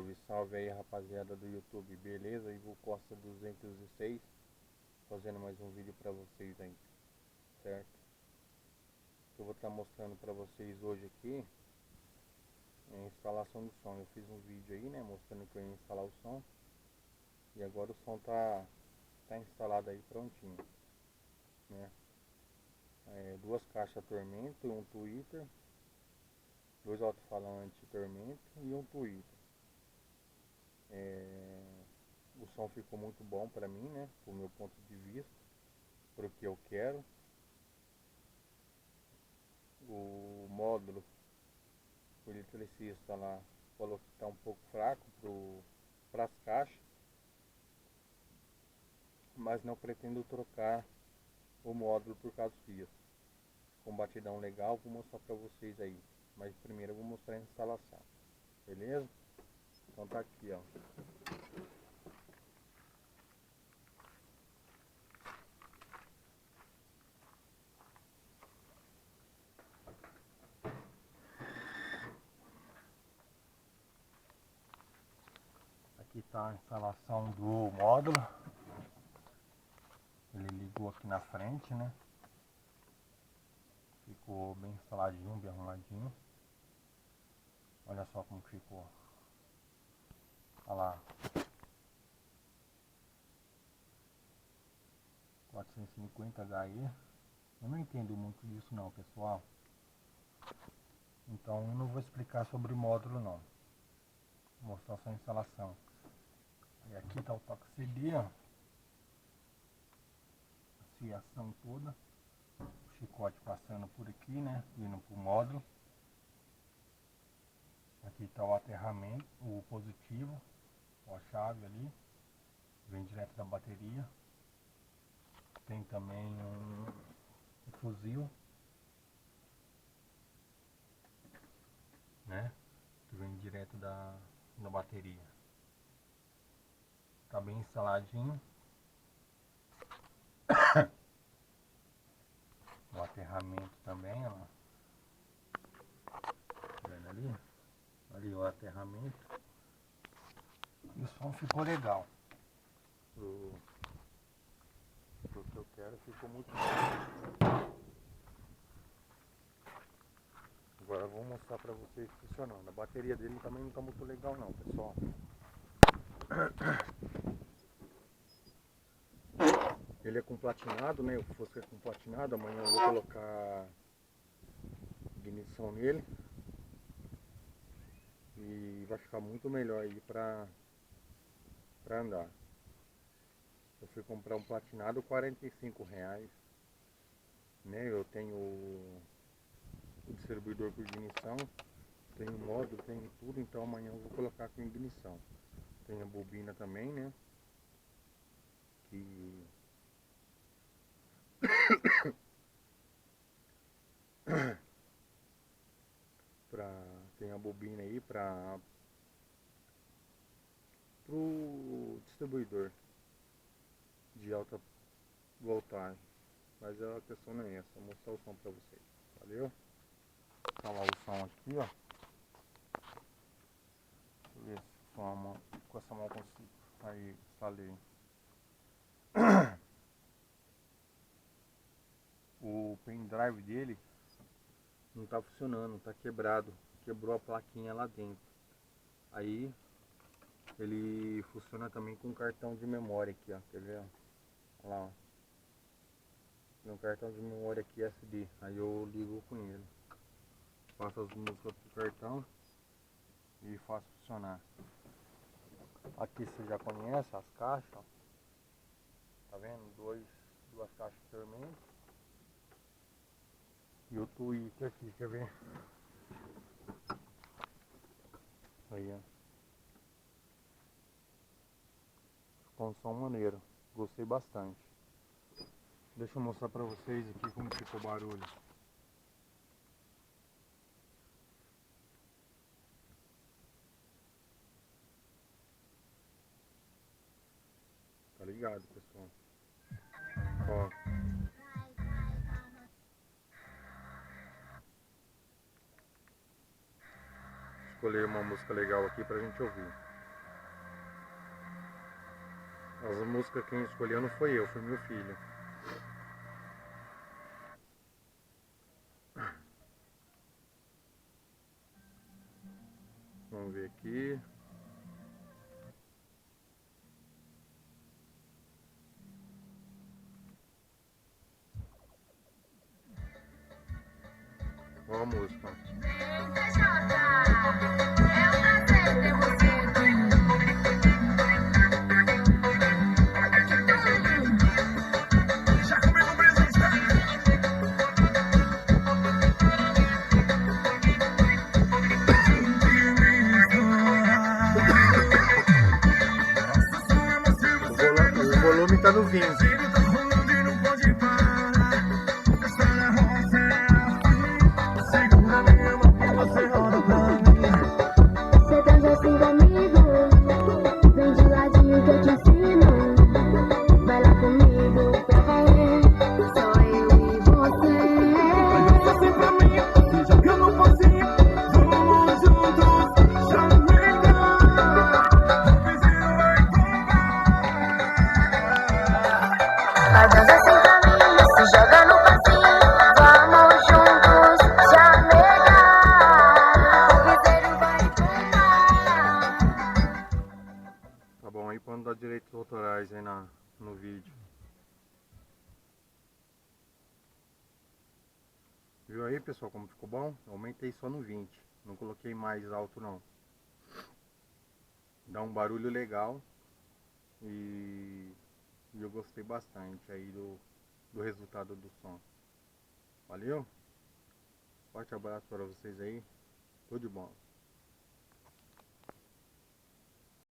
Salve, salve aí rapaziada do YouTube, beleza? Ivo Costa 206, fazendo mais um vídeo pra vocês aí, certo? Eu vou estar mostrando pra vocês hoje aqui a instalação do som. Eu fiz um vídeo aí, né, mostrando que eu ia instalar o som. E agora o som tá instalado aí prontinho, né? Duas caixas Tormento, um tweeter, dois alto-falantes Tormento e um tweeter. O som ficou muito bom para mim, né? Do meu ponto de vista, para o que eu quero. O módulo, o eletricista lá falou que está um pouco fraco para as caixas, mas não pretendo trocar o módulo por causa disso. Com batidão legal, vou mostrar para vocês aí. Mas primeiro eu vou mostrar a instalação, beleza? Então tá aqui, ó. Aqui está a instalação do módulo. Ele ligou aqui na frente, né? Ficou bem instaladinho, bem arrumadinho. Olha só como ficou. Olha lá. 450 HE. Eu não entendo muito disso não, pessoal. Então eu não vou explicar sobre o módulo não. Vou mostrar só a instalação. E aqui está o toque CD, ó. A fiação toda. O chicote passando por aqui, né? Indo pro módulo. Aqui está o aterramento, o positivo. Ó, a chave ali. Vem direto da bateria. Tem também um fuzil, né? Que vem direto da bateria. Tá bem instaladinho. O aterramento também, ó. Tá vendo ali? Ali o aterramento. E o som ficou legal. Pro que eu quero, ficou muito bom. Agora eu vou mostrar pra vocês funcionando. A bateria dele também não tá muito legal não, pessoal. Ele é com platinado, né? O Fusca é com platinado. Amanhã eu vou colocar ignição nele. E vai ficar muito melhor aí pra andar. Eu fui comprar um platinado, R$ 45, né? Eu tenho o distribuidor por ignição, tenho módulo, tenho tudo, então amanhã eu vou colocar com ignição. Tem a bobina também, né? Que tem a bobina aí pro distribuidor de alta voltagem. Mas a questão não é essa, vou mostrar o som pra vocês. Valeu? Tá lá o som aqui, ó. Deixa eu ver se com essa mão eu consigo. Aí, instalei. O pendrive dele não tá funcionando, tá quebrado. Quebrou a plaquinha lá dentro. Aí ele funciona também com cartão de memória aqui, ó. Quer ver? Olha lá, ó. Tem um cartão de memória aqui SD. Aí eu ligo com ele. Passo as músicas pro cartão e faço funcionar. Aqui você já conhece as caixas, ó. Tá vendo? Duas caixas de fermento. E o tweeter aqui, quer ver? Aí, ó. Ficou um som maneiro. Gostei bastante. Deixa eu mostrar pra vocês aqui como ficou o barulho. Tá ligado, pessoal? Ó. Escolher uma música legal aqui pra gente ouvir. As músicas quem escolheu não foi eu, foi meu filho. Vamos ver aqui. Qual a música? O volume tá no 20. Você dança assim comigo, vem de ladinho que eu te ensino. Vai lá comigo pra valer, só eu e você. Vai dançar assim pra mim, se joga no pocinho. Vamos juntos, chamegar. O vizinho vai tombar. Vai dançar assim pra mim, se joga no pocinho. Vamos juntos, chamegar. O vizinho vai tombar. Tá bom aí pra não dar direitos autorais aí no vídeo. Viu aí, pessoal, como ficou bom? Eu aumentei só no 20. Não coloquei mais alto, não. Dá um barulho legal. E eu gostei bastante aí do resultado do som. Valeu? Forte abraço para vocês aí. Tudo de bom.